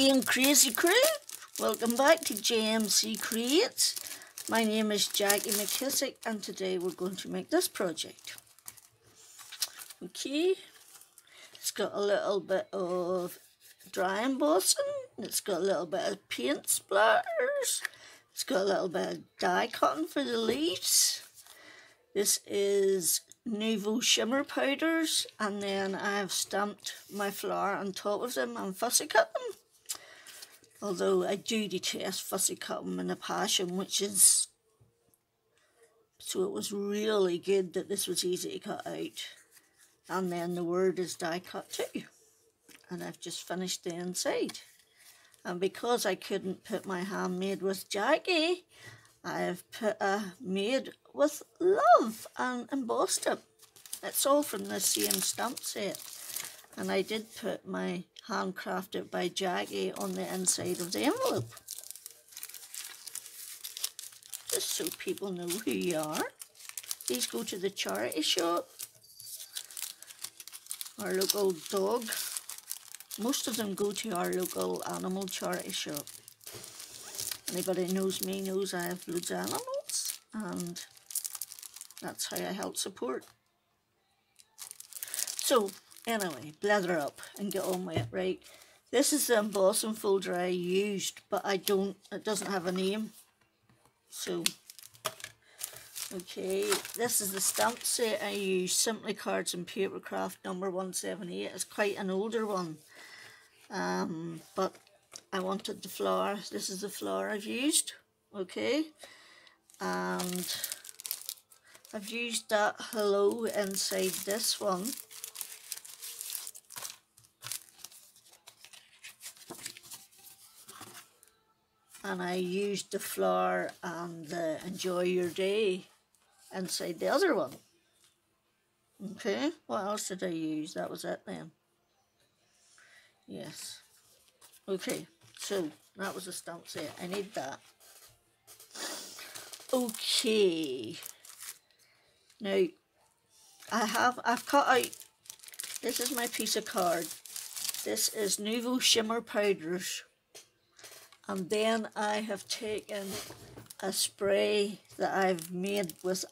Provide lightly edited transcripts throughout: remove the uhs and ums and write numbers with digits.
again, Crazy Crew. Welcome back to JMC Creates. My name is Jackie McKissick, and today we're going to make this project. Okay, it's got a little bit of dry embossing, it's got a little bit of paint splatters, it's got a little bit of die cutting for the leaves. This is Nouveau shimmer powders, and then I've stamped my flower on top of them and fussy cut them. Although I do detest fussy cutting in a passion, which is, so it was really good that this was easy to cut out. And then the word is die cut too. And I've just finished the inside. And because I couldn't put my handmade with Jackie, I've put a made with love and embossed it. It's all from the same stamp set. And I did put my handcrafted by Jackie on the inside of the envelope. Just so people know who you are. These go to the charity shop. Our local dog. Most of them go to our local animal charity shop. Anybody knows me knows I have loads of animals, and that's how I help support. So anyway, blather up and get on with it. Right, this is the embossing folder I used, but it doesn't have a name. So okay, this is the stamp set I used, Simply Cards and Papercraft number 178. It's quite an older one, but I wanted the flower. This is the flower I've used, okay, and I've used that hello inside this one. And I used the flower and the enjoy your day inside the other one. Okay, what else did I use? That was it then. Yes. Okay, so that was a stamp set. I need that. Okay. Now, I've cut out, this is my piece of card. This is Nouveau shimmer powders. And then I have taken a spray that I've made with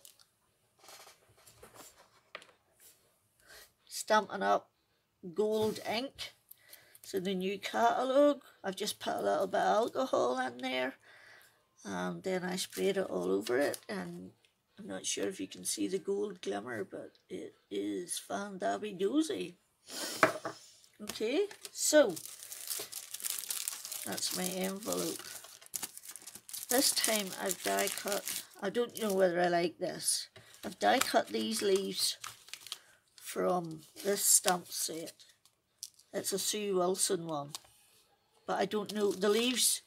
Stampin' Up gold ink. So the new catalogue, I've just put a little bit of alcohol in there, and then I sprayed it all over it, and I'm not sure if you can see the gold glimmer, but it is fan-dabby-dozy. Okay, so that's my envelope. This time I've die cut, I don't know whether I like this, I've die cut these leaves from this stamp set. It's a Sue Wilson one, but I don't know, the leaves,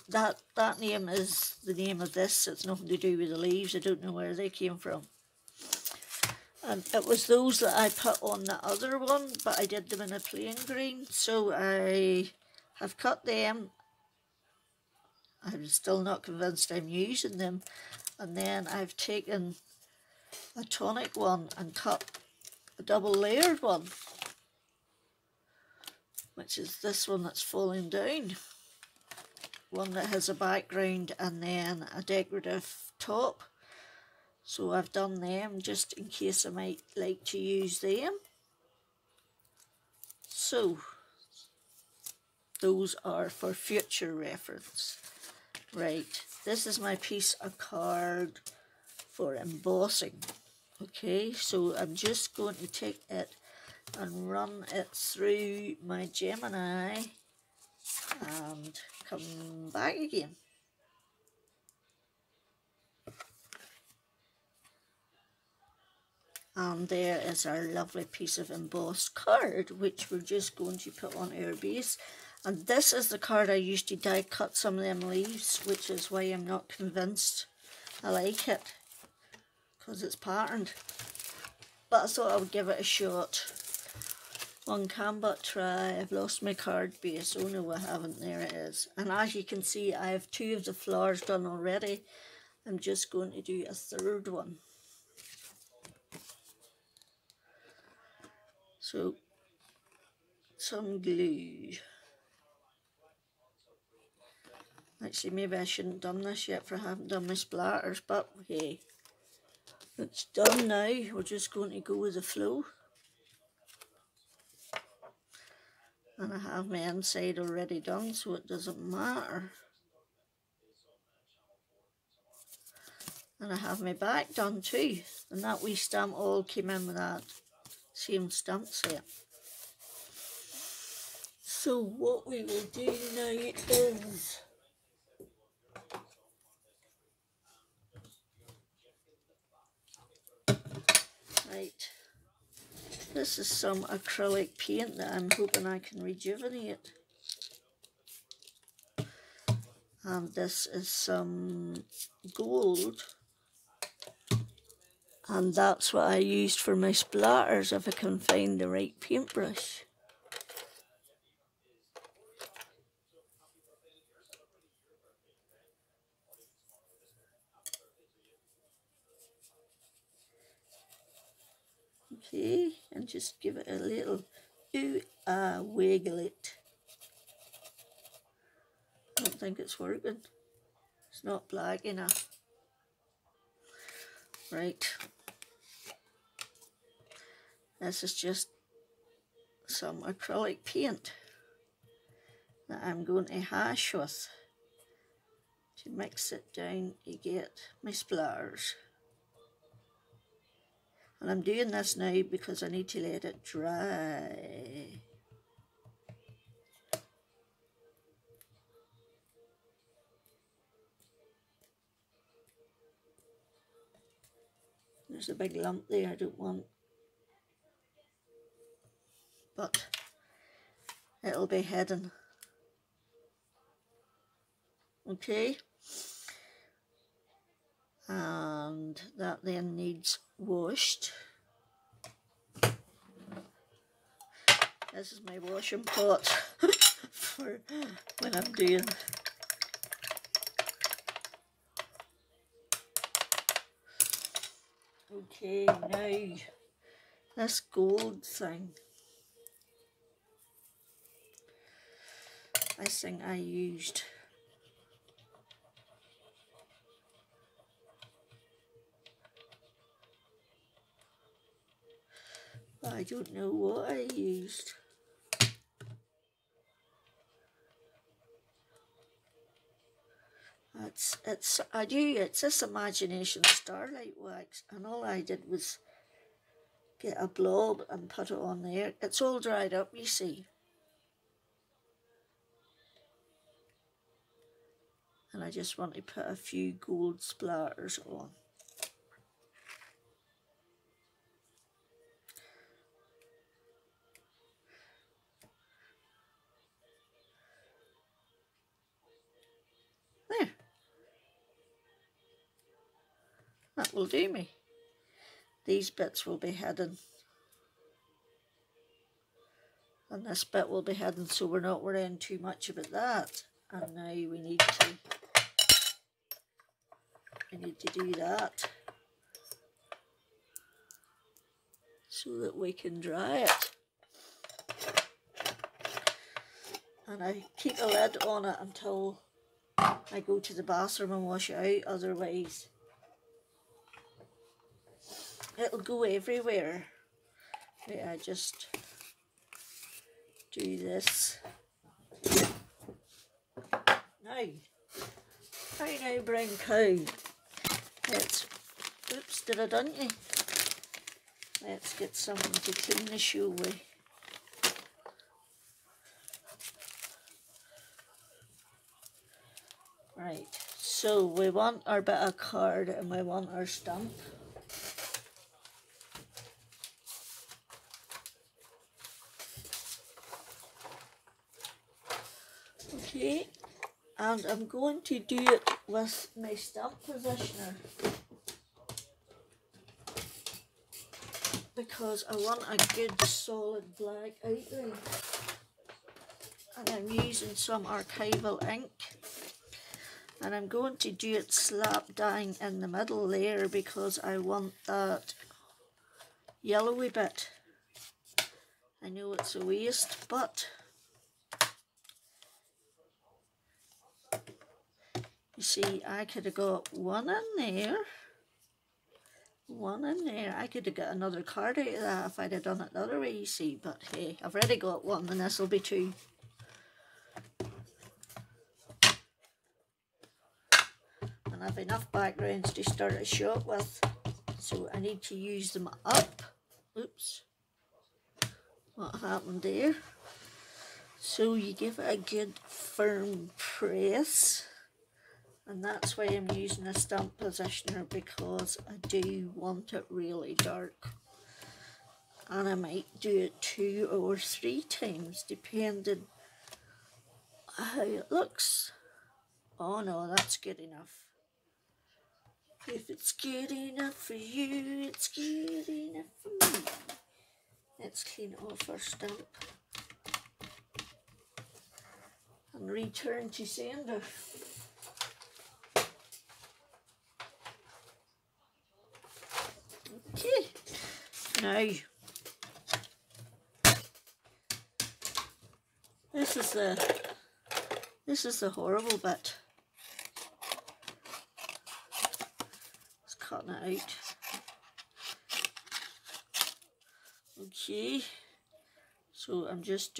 that name is the name of this, it's nothing to do with the leaves, I don't know where they came from. And it was those that I put on the other one, but I did them in a plain green, so I have cut them. I'm still not convinced I'm using them. And then I've taken a tonic one and cut a double layered one, which is this one that's falling down. One that has a background and then a decorative top. So I've done them just in case I might like to use them. So those are for future reference. Right, this is my piece of card for embossing. Okay, so I'm just going to take it and run it through my Gemini and come back again. And there is our lovely piece of embossed card, which we're just going to put on our base. And this is the card I used to die cut some of them leaves, which is why I'm not convinced I like it, because it's patterned. But I thought I would give it a shot. One can but try. I've lost my card base. Oh no, I haven't. There it is. And as you can see, I have two of the flowers done already. I'm just going to do a third one. So, some glue. Actually, maybe I shouldn't have done this yet, for I haven't done my splatters, but hey, it's done now. We're just going to go with the flow. And I have my inside already done, so it doesn't matter. And I have my back done too. And that wee stamp all came in with that same stamp set. So what we will do now is right. This is some acrylic paint that I'm hoping I can rejuvenate. And this is some gold. And that's what I used for my splatters, if I can find the right paintbrush. Okay, and just give it a little wiggle it. I don't think it's working. It's not black enough. Right. This is just some acrylic paint that I'm going to hash with to mix it down to get my splatters. And I'm doing this now because I need to let it dry. There's a big lump there I don't want, but it'll be hidden. Okay, and that then needs washed. This is my washing pot for when I'm doing. Okay, now this gold thing. This thing I used. But I don't know what I used. It's this Imagination Starlight wax, and all I did was get a blob and put it on there. It's all dried up, you see. And I just want to put a few gold splatters on. There. That will do me. These bits will be hidden. And this bit will be hidden, so we're not worrying too much about that. And now we need to do that so that we can dry it. And I keep a lid on it until I go to the bathroom and wash it out, otherwise it'll go everywhere. Wait, I just do this. Now brown cow. Oops, did I done you? Let's get something to clean the shoe with. Right, so we want our bit of card and we want our stamp. Okay, and I'm going to do it with my stamp positioner because I want a good solid black outline. And I'm using some archival ink. And I'm going to do it slap down in the middle there because I want that yellowy bit. I know it's a waste, but You see, I could have got one in there. One in there. I could have got another card out of that if I'd have done it the other way, you see. But hey, I've already got one and this will be two. And I've enough backgrounds to start a shot with. So I need to use them up. Oops. What happened there? So you give it a good firm press. And that's why I'm using a stamp positioner, because I do want it really dark. And I might do it 2 or 3 times depending how it looks. Oh no, that's good enough. If it's good enough for you, it's good enough for me. Let's clean off our stamp and return to sender. Okay, now this is the horrible bit. It's cutting it out. Okay, so I'm just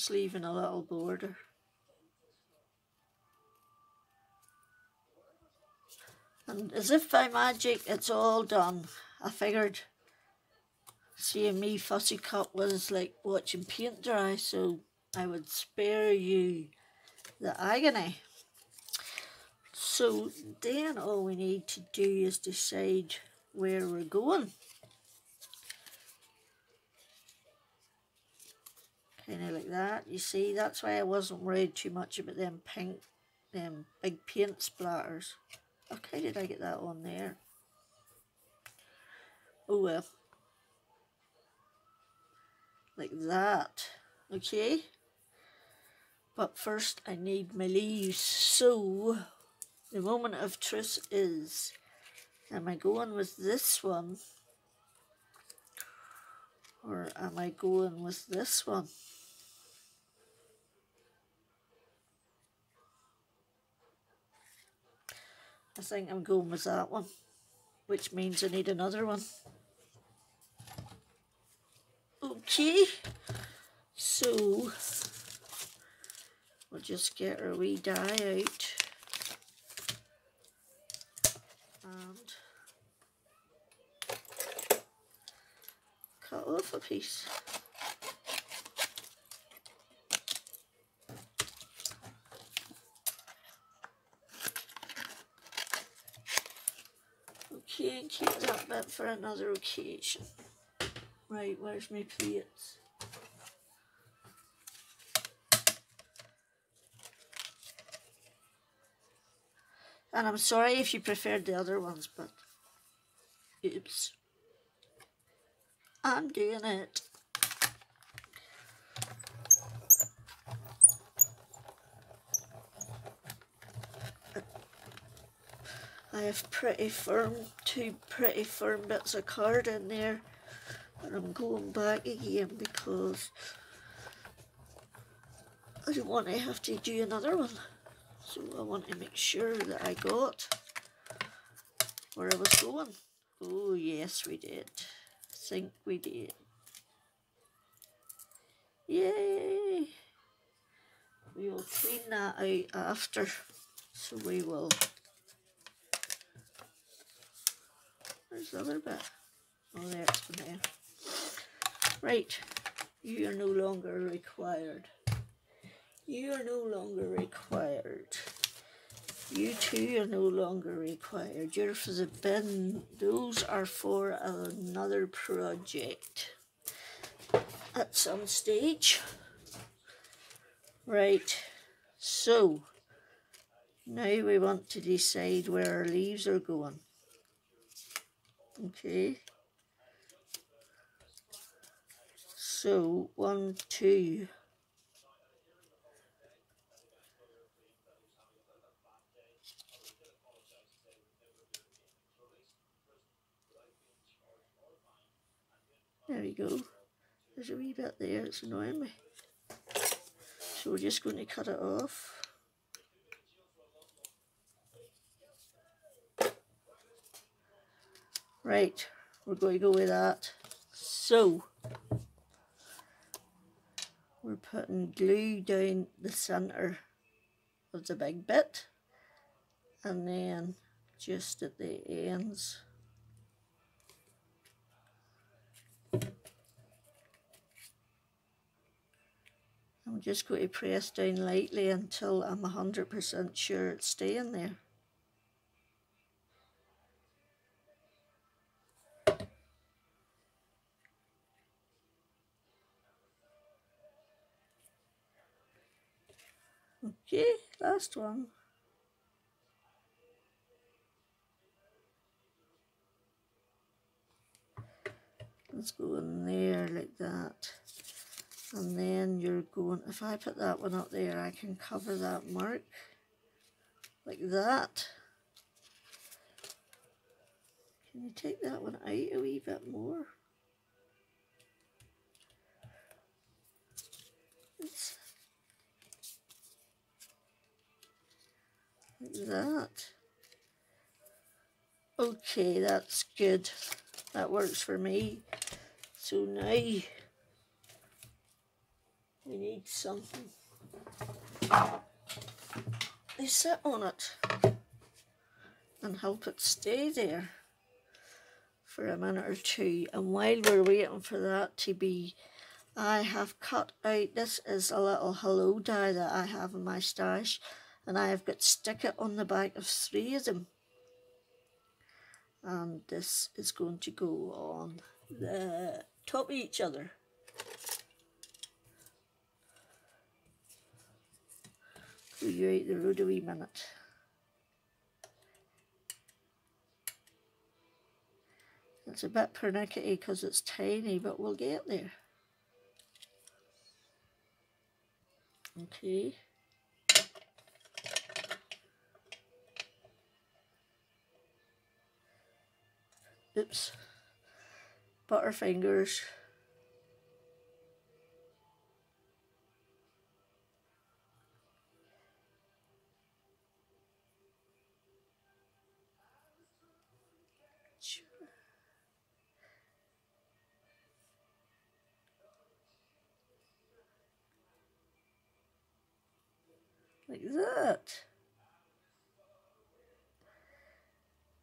leaving a little border. And as if by magic, it's all done. I figured seeing me fussy cut was like watching paint dry, so I would spare you the agony. So then all we need to do is decide where we're going. Kind of like that. You see, that's why I wasn't worried too much about them big paint splatters. Oh, how did I get that on there? Oh well. Like that. Okay. But first I need my leaves. So the moment of truth is, am I going with this one? Or am I going with this one? I think I'm going with that one, which means I need another one. Okay, so we'll just get our wee die out and cut off a piece. Okay, and keep that bit for another occasion. Right, where's my plates? And I'm sorry if you preferred the other ones, but oops. I'm doing it. I have two pretty firm bits of card in there, and I'm going back again because I don't want to have to do another one. So I want to make sure that I got where I was going. Oh yes, we did. I think we did. Yay! We will clean that out after. So we will. Where's the other bit? Oh, there it's been there. Right, you are no longer required. You are no longer required. You two are no longer required. You're for the bin. Those are for another project at some stage. Right, so now we want to decide where our leaves are going. Okay. So 1, 2. There we go. There's a wee bit there, it's annoying me. So we're just going to cut it off. Right, we're going to go with that. So we're putting glue down the centre of the big bit, and then just at the ends. I'm just going to press down lightly until I'm 100% sure it's staying there. Okay, last one. Let's go in there like that. And then you're going, if I put that one up there, I can cover that mark like that. Can you take that one out a wee bit more? It's like that. Okay, that's good. That works for me. So now we need something to sit on it and help it stay there for a minute or two. And while we're waiting for that to be, I have cut out, this is a little hello die that I have in my stash, and I have got stick it on the back of 3 of them. And this is going to go on the top of each other. Pull you out the road a wee minute. It's a bit pernickety because it's tiny, but we'll get there. Okay. Oops. Butterfingers. Like that.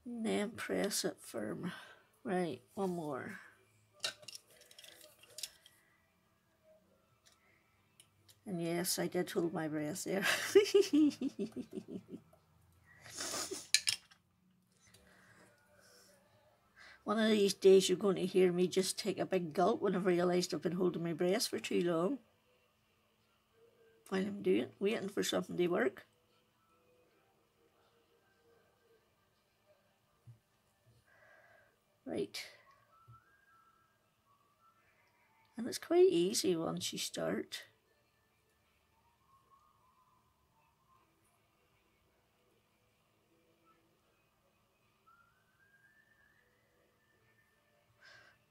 And then press it firm. Right, one more. And yes, I did hold my breath there. One of these days you're going to hear me just take a big gulp when I've realised I've been holding my breath for too long. While I'm waiting for something to work. Right. And it's quite easy once you start.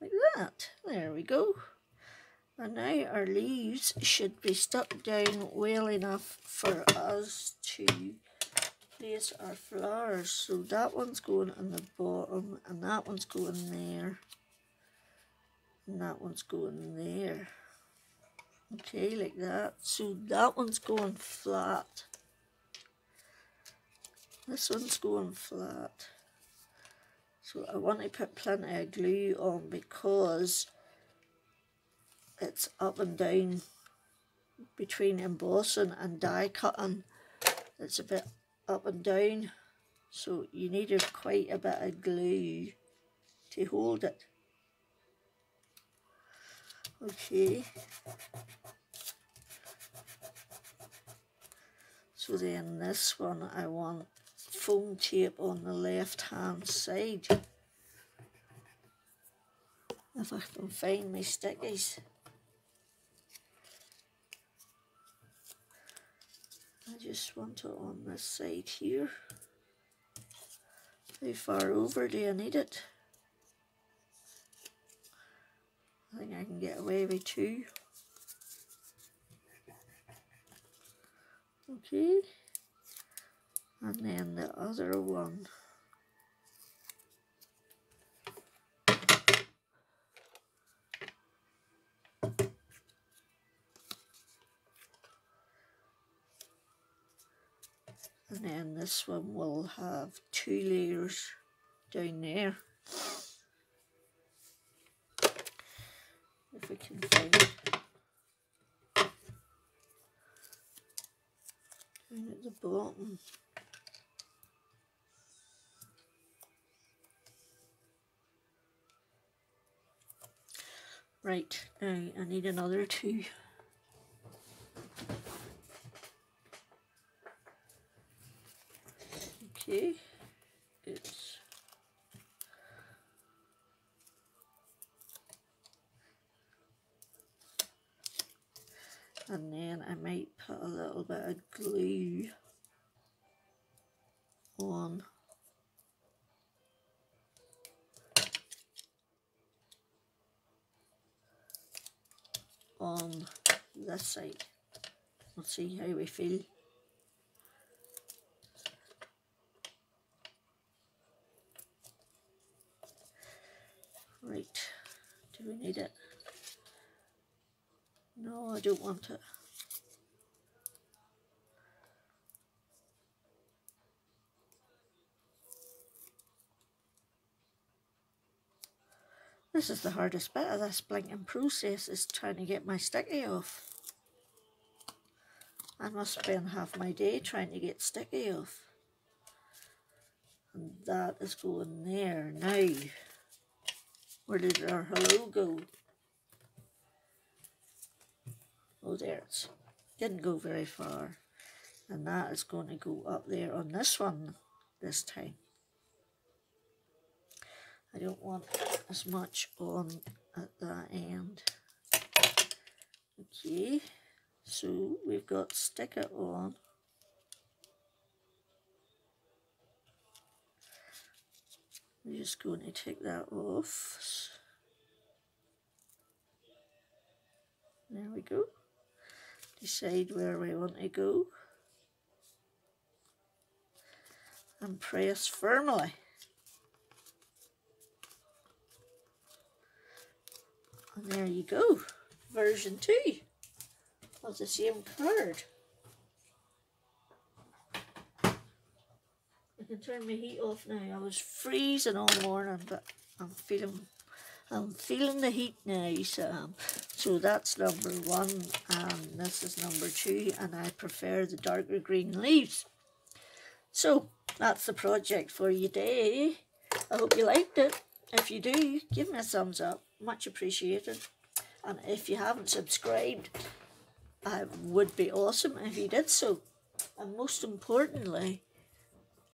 Like that. There we go. And now our leaves should be stuck down well enough for us to place our flowers. So that one's going on the bottom, and that one's going there, and that one's going there. Okay, like that. So that one's going flat. This one's going flat. So I want to put plenty of glue on because it's up and down between embossing and die cutting. It's a bit up and down, so you need quite a bit of glue to hold it. Okay. So then this one I want foam tape on the left hand side. If I can find my stickies. I just want it on this side here. How far over do I need it? I think I can get away with 2. Okay, and then the other one. And then this one will have 2 layers down there. If we can find it. Down at the bottom. Right, now I need another 2. Okay, it's and then I might put a little bit of glue on this side. We'll see how we feel. Right, do we need it? No, I don't want it. This is the hardest bit of this blinking process, is trying to get my sticky off. I must spend half my day trying to get sticky off. And that is going there now. Where did our hello go? Oh, there it didn't go very far. And that is going to go up there on this one this time. I don't want as much on at that end. Okay, so we've got stick it on. We're just going to take that off. There we go. Decide where we want to go. And press firmly. And there you go. Version 2 of the same card. I can turn my heat off now. I was freezing all morning, but I'm feeling the heat now, so that's number 1 and this is number 2, and I prefer the darker green leaves. So that's the project for you today. I hope you liked it. If you do, give me a thumbs up, much appreciated. And if you haven't subscribed, it would be awesome if you did so. And most importantly,